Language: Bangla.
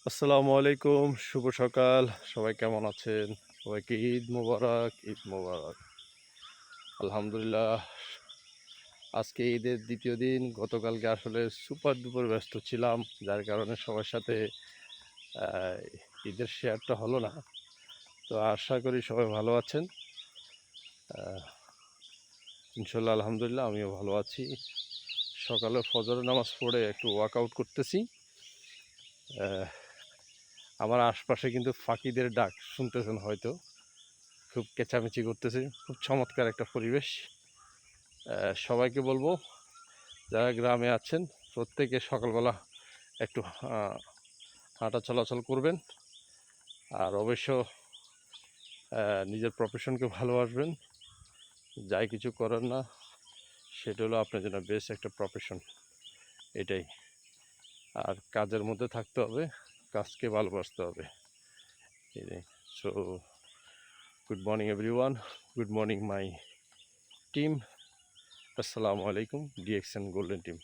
আসসালামু আলাইকুম, শুভ সকাল। সবাই কেমন আছেন? সবাইকে ঈদ মোবারক, ঈদ মোবারক। আলহামদুলিল্লাহ, আজকে ঈদের দ্বিতীয় দিন। গতকালকে আসলে সুপার ডুপার ব্যস্ত ছিলাম, যার কারণে সবার সাথে আহ, ঈদের শেয়ারটা হলো না। তো আশা করি সবাই ভালো আছেন। আহ, ইনশাল্লাহ আলহামদুলিল্লাহ আমিও ভালো আছি। সকালে ফজরের নামাজ পড়ে একটু ওয়ার্কআউট করতেছি। আহ, আমার আশপাশে কিন্তু ফাঁকিদের ডাক শুনতেছেন হয়তো, খুব চেঁচামেচি করতেছে। খুব চমৎকার একটা পরিবেশ। সবাইকে বলবো, যারা গ্রামে আছেন প্রত্যেকে সকালবেলা একটু হাঁটা চলাচল করবেন। আর অবশ্য নিজের প্রফেশনকে ভালোবাসবেন। যাই কিছু করেন না, সেটা হলো আপনার জন্য বেস্ট একটা প্রফেশন, এটাই। আর কাজের মধ্যে থাকতে হবে, কাজকে ভালোবাসতে হবে, এটাই। So good morning everyone, good morning my team. আসসালামু আলাইকুম, ডিএক্সএন গোল্ডেন টিম।